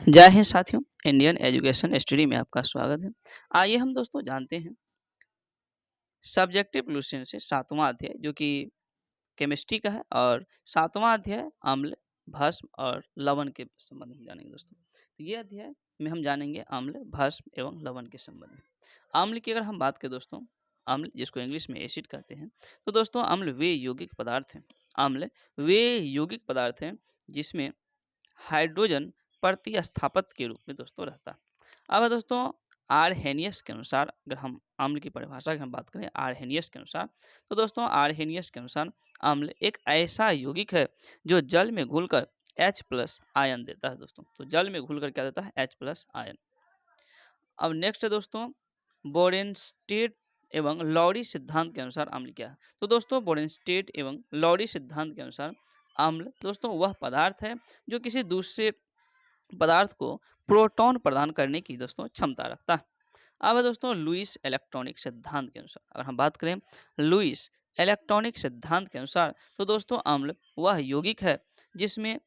जय हिंद साथियों, Indian education study में आपका स्वागत है। आइए हम दोस्तों जानते हैं सब्जेक्टिव फ्लूएंसी से 7वां अध्याय जो कि केमिस्ट्री का है और 7वां अध्याय अम्ल, भस्म और लवण के संबंध में जानेंगे दोस्तों। तो ये अध्याय में हम जानेंगे अम्ल, भस्म एवं लवण के संबंध में। अम्ल की अगर हम बात करें दोस्तों, अम्ल जिसको इंग्लिश में एसिड कहते हैं, तो दोस्तों अम्ल वे यौगिक पदार्थ हैं। अम्ल वे यौगिक पदार्थ हैं जिसमें हाइड्रोजन प्रतिस्थापक के रूप में दोस्तों रहता है। अब दोस्तों आरहेनियस के अनुसार अगर हम अम्ल की परिभाषा की हम बात करें आरहेनियस के अनुसार, तो दोस्तों आरहेनियस के अनुसार अम्ल एक ऐसा यौगिक है जो जल में घुलकर H प्लस आयन देता है दोस्तों। तो जल में घुलकर क्या देता है? H plus ion. अब नेक्स्ट है दोस्तों बोरेनस्टेड एवं लॉरी सिद्धांत के अनुसार अम्ल क्या है? तो दोस्तों बोरेनस्टेड एवं लॉरी सिद्धांत के अनुसार अम्ल दोस्तों वह पदार्थ है जो किसी दूसरे पदार्थ को प्रोटॉन प्रदान करने की दोस्तों क्षमता रखता है। अब है दोस्तों लुईस इलेक्ट्रॉनिक सिद्धांत के अनुसार अगर हम बात करें लुईस इलेक्ट्रॉनिक सिद्धांत के अनुसार, तो दोस्तों अम्ल वह यौगिक है जिसमें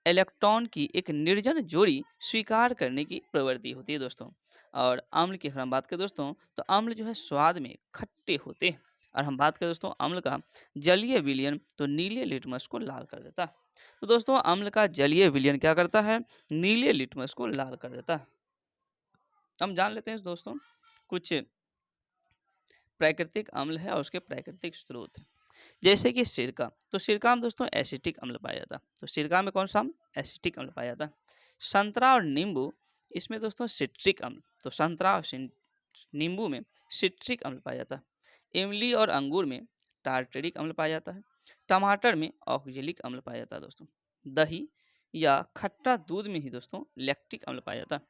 इलेक्ट्रॉन की एक निर्जन जोड़ी स्वीकार करने की प्रवृत्ति होती है दोस्तों। और अम्ल की अगर हम बात करें दोस्तों, तो अम्ल जो है स्वाद में खट्टे होते हैं। और हम बात करें दोस्तों अम्ल का जलीय विलयन, तो नीले लिटमस को लाल कर देता है। तो दोस्तों अम्ल का जलीय विलयन क्या करता है? नीले लिटमस को लाल कर देता है। हम जान लेते हैं दोस्तों कुछ प्राकृतिक अम्ल है और उसके प्राकृतिक स्रोत हैं। जैसे कि सिरका, तो सिरका में दोस्तों एसिटिक अम्ल पाया जाता है। तो सिरका में कौन सा अम्ल? एसिटिक अम्ल पाया जाता है। संतरा और नींबू, इसमें दोस्तों सिट्रिक अम्ल, तो संतरा और नींबू में सिट्रिक अम्ल पाया जाता है। इमली और अंगूर में टार्टरिक अम्ल पाया जाता है। टमाटर में ऑक्जेलिक अम्ल पाया जाता है दोस्तों। दही या खट्टा दूध में ही दोस्तों लैक्टिक अम्ल पाया जाता है।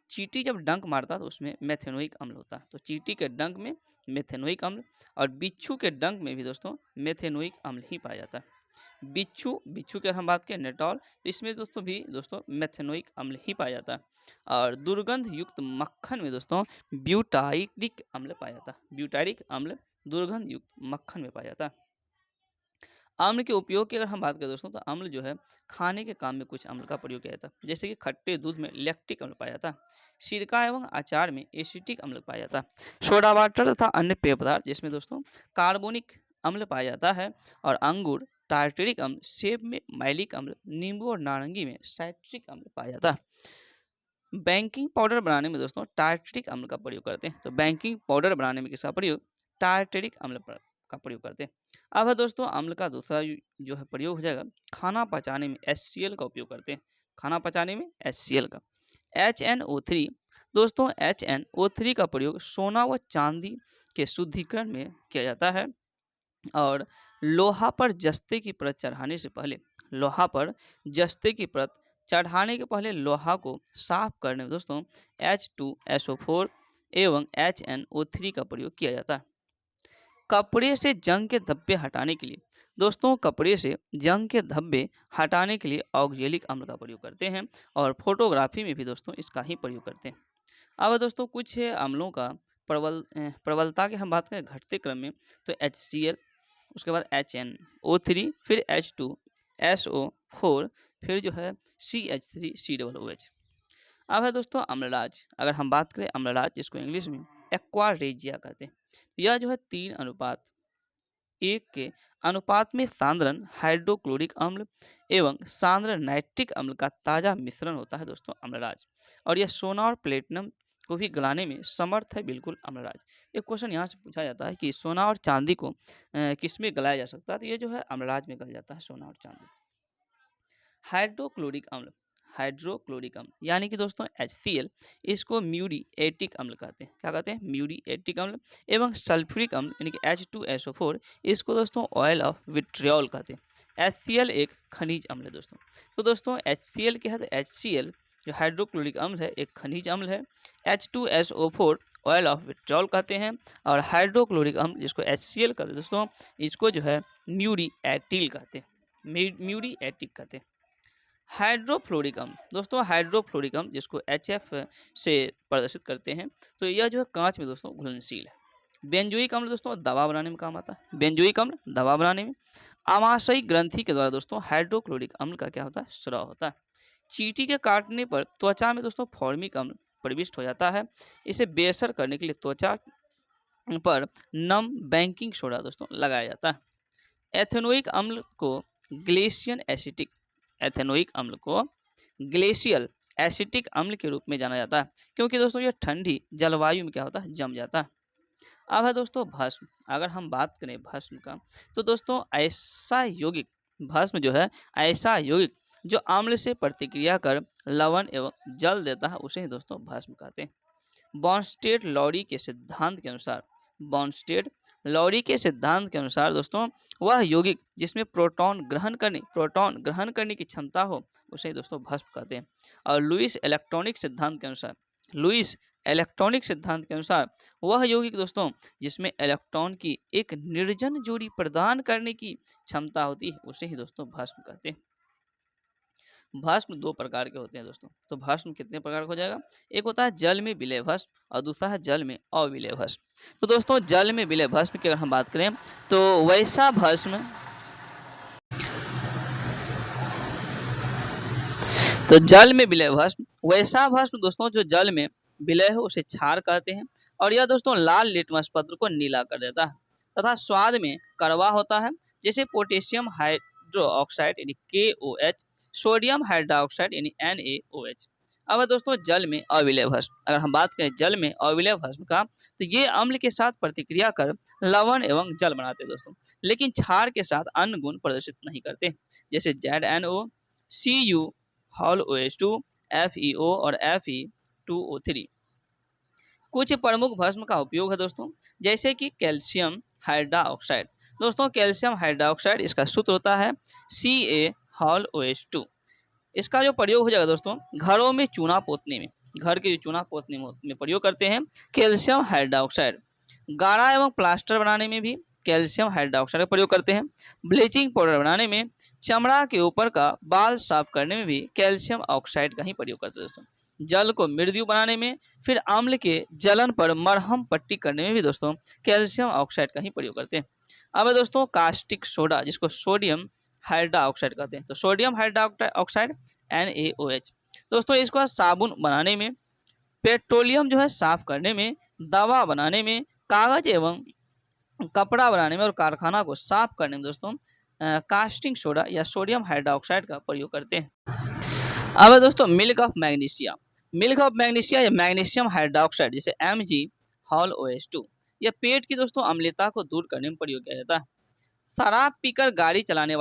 चींटी जब डंक मारता है तो उसमें मेथेनोइक अम्ल होता है। तो चींटी के डंक में मेथेनोइक अम्ल, और बिच्छू के डंक में भी दोस्तों मेथेनोइक अम्ल ही पाया जाता है। बिच्छू बिच्छू की अगर हम बात करें नेटॉल, तो इसमें दोस्तों भी दोस्तों मेथेनोइक अम्ल ही पाया जाता है। और दुर्गंध युक्त मक्खन में दोस्तों ब्यूटाइरिक अम्ल पाया जाता है। ब्यूटारिक अम्ल दुर्गंध युक्त मक्खन में पाया जाता है। अम्ल के उपयोग की अगर हम बात करें दोस्तों, तो अम्ल जो है खाने के काम में कुछ अम्ल का प्रयोग किया जाता है। जैसे कि खट्टे दूध में लैक्टिक अम्ल पाया जाता है। सिरका एवं अचार में एसिटिक अम्ल पाया जाता है। सोडा वाटर तथा अन्य पेय पदार्थ जिसमें दोस्तों कार्बोनिक अम्ल पाया जाता है। और अंगूर टार्टरिक अम्ल, सेब में मैलिक अम्ल, नींबू और नारंगी में साइट्रिक अम्ल पाया जाता है। बेकिंग पाउडर बनाने में दोस्तों टार्टरिक अम्ल का प्रयोग करते हैं। तो बेकिंग पाउडर बनाने में किसका प्रयोग? टार्टरिक अम्ल का प्रयोग करते हैं। अब है दोस्तों अम्ल का दूसरा जो है प्रयोग हो जाएगा खाना पचाने में HCl का उपयोग करते हैं। खाना पचाने में HCl का HNO3, दोस्तों HNO3 का प्रयोग सोना व चांदी के शुद्धिकरण में किया जाता है। और लोहा पर जस्ते की परत चढ़ाने से पहले, लोहा पर जस्ते की परत चढ़ाने के पहले लोहा को साफ करने में दोस्तों H2SO4 एवं HNO3 का प्रयोग किया जाता है। कपड़े से जंग के धब्बे हटाने के लिए, दोस्तों कपड़े से जंग के धब्बे हटाने के लिए ऑक्जेलिक अम्ल का प्रयोग करते हैं। और फोटोग्राफी में भी दोस्तों इसका ही प्रयोग करते हैं। अब दोस्तों कुछ अम्लों का प्रबलता की हम बात करें घटते क्रम में, तो HCl, उसके बाद HNO3, फिर H2SO4, फिर जो है CH3COOH। अब है दोस्तों अम्लराज, अगर हम बात करें अम्लराज जिसको इंग्लिश में एक्वारेजिया कहते हैं, यह जो है 3:1 के अनुपात में सांद्रण हाइड्रोक्लोरिक अम्ल एवं सांद्रण नाइट्रिक अम्ल का ताजा मिश्रण होता है दोस्तों अम्लराज। और यह सोना और प्लेटिनम को भी गलाने में समर्थ है बिल्कुल अम्लराज। एक क्वेश्चन यहाँ से पूछा जाता है कि सोना और चांदी को किस में गलाया जा सकता है? तो ये जो है अम्लराज में गल जाता है सोना और चांदी। हाइड्रोक्लोरिक अम्ल, हाइड्रोक्लोरिक अम्ल यानी कि दोस्तों HCl, इसको म्यूरिएटिक अम्ल कहते हैं। क्या कहते हैं? म्यूरिएटिक अम्ल। एवं सल्फ्यूरिक अम्ल यानी कि H2SO4, इसको दोस्तों ऑयल ऑफ विट्रियोल कहते हैं। HCl एक खनिज अम्ल है दोस्तों। तो दोस्तों HCl क्या है? तो HCl जो हाइड्रोक्लोरिक अम्ल है एक खनिज अम्ल है। H2SO4 ऑयल ऑफ विट्रियोल कहते हैं। और हाइड्रोक्लोरिक अम्ल जिसको HCl कहते हैं दोस्तों, इसको जो है म्यूरिएटिल कहते हैं, म्यूरिएटिक कहते हैं। हाइड्रोफ्लोरिक अम्ल, दोस्तों हाइड्रोफ्लोरिक अम्ल जिसको HF से प्रदर्शित करते हैं, तो यह जो है कांच में दोस्तों घुलनशील है। बेंजोइक अम्ल दोस्तों दवा बनाने में काम आता है। बेंजोइक अम्ल दवा बनाने में। आमाशयी ग्रंथि के द्वारा दोस्तों हाइड्रोक्लोरिक अम्ल का क्या होता है? स्राव होता है। चींटी के काटने पर त्वचा में दोस्तों फॉर्मिक अम्ल प्रविष्ट हो जाता है। इसे बेअसर करने के लिए त्वचा पर नम बेकिंग सोडा दोस्तों लगाया जाता है। एथेनोइक अम्ल को ग्लेशियन एसिटिक एथेनोइक अम्ल को ग्लेशियल एसिटिक अम्ल के रूप में जाना जाता है, क्योंकि दोस्तों यह ठंडी जलवायु में क्या होता है, जम जाता है। अब है दोस्तों भस्म। अगर हम बात करें भस्म का, तो दोस्तों ऐसा यौगिक भस्म जो है, ऐसा यौगिक जो अम्ल से प्रतिक्रिया कर लवण एवं जल देता है, उसे ही दोस्तों भस्म कहते हैं। बॉन्स्टेड लॉरी के सिद्धांत के अनुसार बॉन्स्टेड लॉरी के सिद्धांत के अनुसार दोस्तों वह यौगिक जिसमें प्रोटॉन ग्रहण करने की क्षमता हो, उसे ही दोस्तों भस्म कहते हैं। और लुईस इलेक्ट्रॉनिक सिद्धांत के अनुसार वह यौगिक दोस्तों जिसमें इलेक्ट्रॉन की एक निर्जन जोड़ी प्रदान करने की क्षमता होती है, उसे ही दोस्तों भस्म कहते हैं। भस्म दो प्रकार के होते हैं दोस्तों। तो भस्म कितने प्रकार का हो जाएगा, एक होता है जल में विलय भस्म और दूसरा है जल में अविलय भस्म। तो दोस्तों जल में विलय भस्म की अगर हम बात करें, तो जल में विलय भस्म वैसा भस्म दोस्तों जो जल में विलय हो, उसे क्षार कहते हैं। और यह दोस्तों लाल लिटमस पत्र को नीला कर देता है तथा स्वाद में कड़वा होता है, जैसे पोटेशियम हाइड्रो ऑक्साइड यानी KOH, सोडियम हाइड्रोक्साइड यानी NaOH। अब है दोस्तों जल में अविलय भस्म। अगर हम बात करें जल में अविलय भस्म का, तो ये अम्ल के साथ प्रतिक्रिया कर लवण एवं जल बनाते हैं दोस्तों, लेकिन क्षार के साथ अन्य गुण प्रदर्शित नहीं करते, जैसे ZNO, Cu, hall OH2, FeO और Fe2O3। कुछ प्रमुख भस्म का उपयोग है दोस्तों, जैसे कि कैल्शियम हाइड्रोक्साइड। दोस्तों कैल्शियम हाइड्रोक्साइड इसका सूत्र होता है Ca हॉल OH2। इसका जो प्रयोग हो जाएगा दोस्तों घरों में चूना पोतने में, घर के जो चूना पोतने में प्रयोग करते हैं कैल्शियम हाइड्रोक्साइड। गाढ़ा एवं प्लास्टर बनाने में भी कैल्शियम हाइड्रोक्साइड का प्रयोग करते हैं। ब्लीचिंग पाउडर बनाने में, चमड़ा के ऊपर का बाल साफ करने में भी कैल्शियम ऑक्साइड का ही प्रयोग करते हैं दोस्तों। जल को मृदु बनाने में, फिर अम्ल के जलन पर मरहम पट्टी करने में भी दोस्तों कैल्शियम ऑक्साइड का ही प्रयोग करते हैं। अब है दोस्तों कास्टिक सोडा, जिसको सोडियम हाइड्रोक्साइड कहते हैं। तो सोडियम हाइड्रोक्साइड NaOH दोस्तों इसको साबुन बनाने में, पेट्रोलियम जो है साफ करने में, दवा बनाने में, कागज एवं कपड़ा बनाने में और कारखाना को साफ करने में दोस्तों कास्टिंग सोडा या सोडियम हाइड्रोक्साइड का प्रयोग करते हैं। अब है दोस्तों मिल्क ऑफ मैग्नीशिया या मैग्नीशियम हाइड्रोक्साइड, जैसे Mg हॉल OH2। यह पेट की दोस्तों अम्लता को दूर करने में प्रयोग किया जाता है। शराब पीकर गाड़ी चलाने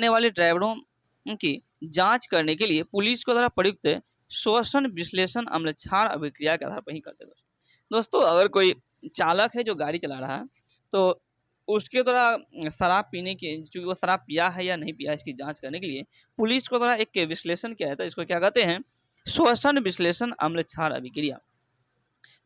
वाले ड्राइवरों की जांच करने के लिए पुलिस को द्वारा प्रयुक्त श्वसन विश्लेषण अम्ल क्षार अभिक्रिया के आधार पर ही करते हैं दोस्तों। अगर कोई चालक है जो गाड़ी चला रहा है, तो उसके द्वारा शराब पीने की, चूंकि वो शराब पिया है या नहीं पिया, इसकी जांच करने के लिए पुलिस को द्वारा एक विश्लेषण किया जाता है, इसको क्या कहते हैं, श्वसन विश्लेषण अम्ल क्षार अभिक्रिया।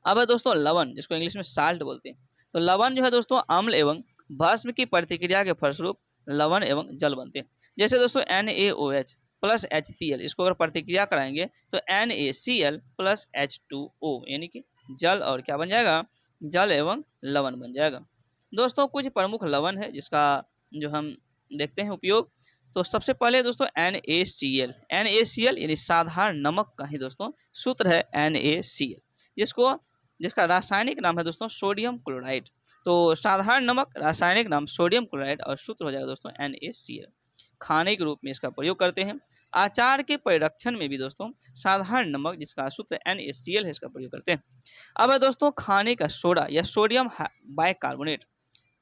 अब है दोस्तों लवण, जिसको इंग्लिश में साल्ट बोलते हैं। तो लवण जो है दोस्तों अम्ल एवं भस्म की प्रतिक्रिया के फलस्वरूप लवण एवं जल बनते हैं। जैसे दोस्तों NaOH प्लस HCl, इसको अगर प्रतिक्रिया कराएंगे तो NaCl प्लस H2O, यानी कि जल और क्या बन जाएगा, जल एवं लवण बन जाएगा। दोस्तों कुछ प्रमुख लवण है जिसका जो हम देखते हैं उपयोग। तो सबसे पहले दोस्तों NaCl यानी साधारण नमक का ही दोस्तों सूत्र है NaCl, जिसका रासायनिक नाम है दोस्तों सोडियम क्लोराइड। तो साधारण नमक, रासायनिक नाम सोडियम क्लोराइड और सूत्र हो जाएगा दोस्तों NaCl। खाने के रूप में इसका प्रयोग करते हैं। आचार के परिरक्षण में भी दोस्तों साधारण नमक, जिसका सूत्र NaCl है, इसका प्रयोग करते हैं। अब है दोस्तों खाने का सोडा या सोडियम बाइकार्बोनेट।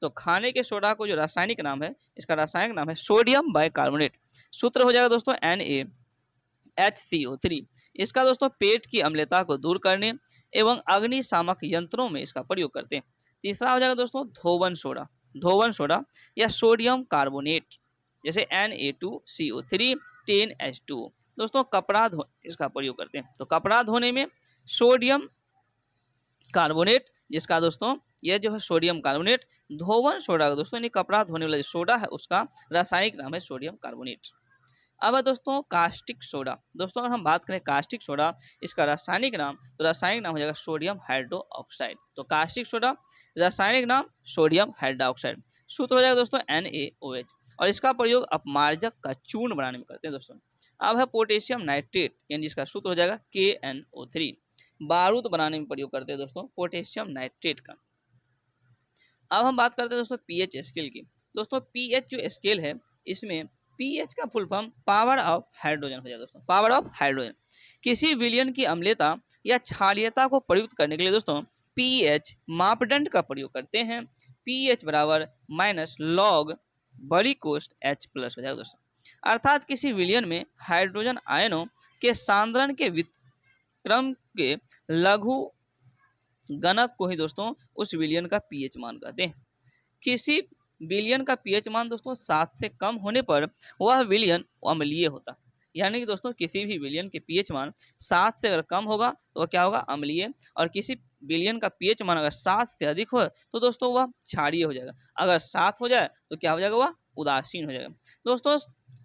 तो खाने के सोडा को जो रासायनिक नाम है, इसका रासायनिक नाम है सोडियम बाइकार्बोनेट। सूत्र हो जाएगा दोस्तों NaHCO3। इसका दोस्तों पेट की अम्लता को दूर करने एवं अग्निशामक यंत्रों में इसका प्रयोग करते हैं। तीसरा हो जाएगा दोस्तों धोवन सोडा या सोडियम कार्बोनेट, जैसे Na2CO3 10H2O। दोस्तों कपड़ा इसका प्रयोग करते हैं। तो कपड़ा धोने में सोडियम कार्बोनेट, जिसका दोस्तों यह जो है सोडियम कार्बोनेट, धोवन सोडा का दोस्तों यानी कपड़ा धोने वाला जो सोडा है, उसका रासायनिक नाम है सोडियम कार्बोनेट। अब है दोस्तों कास्टिक सोडा। दोस्तों अगर हम बात करें कास्टिक सोडा, इसका रासायनिक नाम हो जाएगा सोडियम हाइड्रोक्साइड। तो कास्टिक सोडा रासायनिक नाम सोडियम हाइड्रोक्साइड, सूत्र हो जाएगा दोस्तों NaOH। और इसका प्रयोग अपमार्जक का चूर्ण बनाने में करते हैं दोस्तों। अब है पोटेशियम नाइट्रेट, यानी जिसका सूत्र हो जाएगा KNO3। बारूद बनाने में प्रयोग करते हैं दोस्तों पोटेशियम नाइट्रेट का। अब हम बात करते हैं दोस्तों पीएच स्केल की। दोस्तों पीएच जो स्केल है, इसमें पीएच का full form power of hydrogen हो जाएगा दोस्तों, पावर ऑफ हाइड्रोजन। किसी विलयन की अम्लता या क्षारीयता को प्रयुक्त करने के लिए दोस्तों पीएच मापदंड का प्रयोग करते हैं। पीएच बराबर माइनस लॉग बड़ी कोष्ठ H प्लस हो जाएगा दोस्तों। अर्थात किसी विलयन में हाइड्रोजन आयनों के सांद्रण के विक्रम के लघु गणक को ही दोस्तों उस विलयन का पीएच मान कहते हैं। किसी विलयन का पीएच मान दोस्तों 7 से कम होने पर वह विलयन अम्लीय होता। यानी कि दोस्तों किसी भी विलयन के पीएच मान 7 से अगर कम होगा तो वह क्या होगा, अम्लीय। और किसी विलयन का पीएच मान अगर 7 से अधिक हो तो दोस्तों वह क्षारीय हो जाएगा। अगर 7 हो जाए तो क्या हो जाएगा, वह उदासीन हो जाएगा। दोस्तों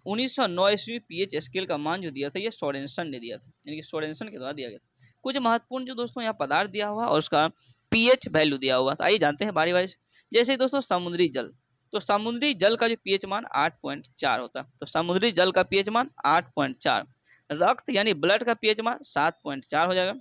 1909 ईस्वी पीएच स्केल का मान जो दिया था ये सोरेनसन ने दिया था, यानी कि सोरेनसन के द्वारा दिया गया। कुछ महत्वपूर्ण जो दोस्तों यहाँ पदार्थ दिया हुआ और उसका पीएच वैल्यू दिया हुआ। तो आइए जानते हैं बारी बारी से। जैसे दोस्तों समुद्री जल, तो समुद्री जल का जो पीएच मान 8.4 होता है। तो समुद्री जल का पीएच मान 8.4। रक्त यानी ब्लड का पीएच मान 7.4 हो जाएगा।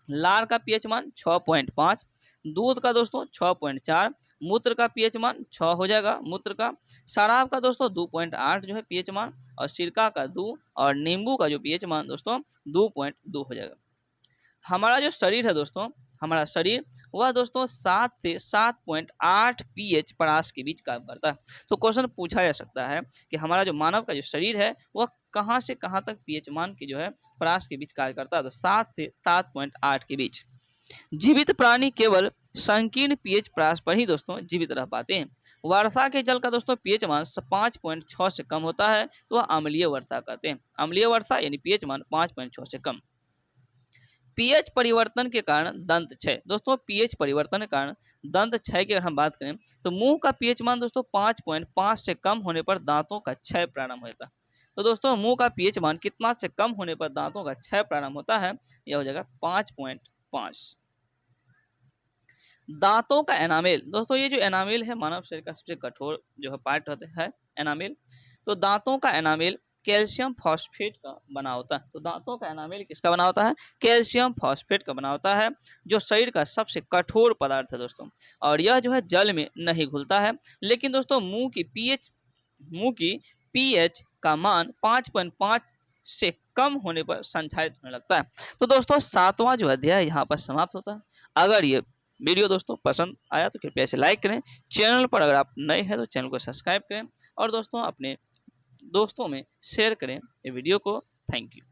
लार का पीएच मान 6.5। दूध का दोस्तों 6.4। मूत्र का पीएच मान 6 हो जाएगा मूत्र का। शराब का दोस्तों 2.8 जो है पीएच मान, और सिरका का 2, और नींबू का जो पीएच मान दोस्तों 2.2 हो जाएगा। हमारा जो शरीर है दोस्तों, हमारा शरीर वह दोस्तों 7 से 7.8 पीएच परास के बीच काम करता है। तो क्वेश्चन पूछा जा सकता है कि हमारा जो मानव का जो शरीर है वह कहाँ से कहाँ तक पीएच मान की जो है परास के बीच कार्य करता है, तो 7 से 7.8 के बीच। जीवित प्राणी केवल संकीर्ण पीएच परास पर ही दोस्तों जीवित रह पाते हैं। वर्षा के जल का दोस्तों पीएच मान 5.6 से कम होता है तो वह अम्लीय वर्षा कहते हैं। अम्लीय वर्षा यानी पीएच मान 5.6 से कम। पीएच परिवर्तन के कारण दंत क्षय, दोस्तों पीएच परिवर्तन के कारण दंत क्षय की अगर हम बात करें तो मुंह का पीएच मान दोस्तों 5.5 से कम होने पर दांतों का क्षय प्रारंभ होता है। तो दोस्तों मुंह का पीएच मान कितना से कम होने पर दांतों का क्षय प्रारंभ होता है, यह हो जाएगा 5.5। दांतों का एनामेल, दोस्तों ये जो एनामेल है मानव शरीर का सबसे कठोर जो है पार्ट होता है एनामेल। तो दांतों का एनामेल कैल्शियम फॉस्फेट का बना होता है। तो दांतों का एनामेल किसका बना होता है, कैल्शियम फॉस्फेट का बना होता है, जो शरीर का सबसे कठोर पदार्थ है दोस्तों। और यह जो है जल में नहीं घुलता है। लेकिन दोस्तों मुंह की पीएच का मान 5.5 से कम होने पर संक्षारित होने लगता है। तो दोस्तों 7वां जो अध्याय यहाँ पर समाप्त होता है। अगर ये वीडियो दोस्तों पसंद आया तो कृपया इसे लाइक करें। चैनल पर अगर आप नए हैं तो चैनल को सब्सक्राइब करें, और दोस्तों अपने दोस्तों में शेयर करें ये वीडियो को। Thank you.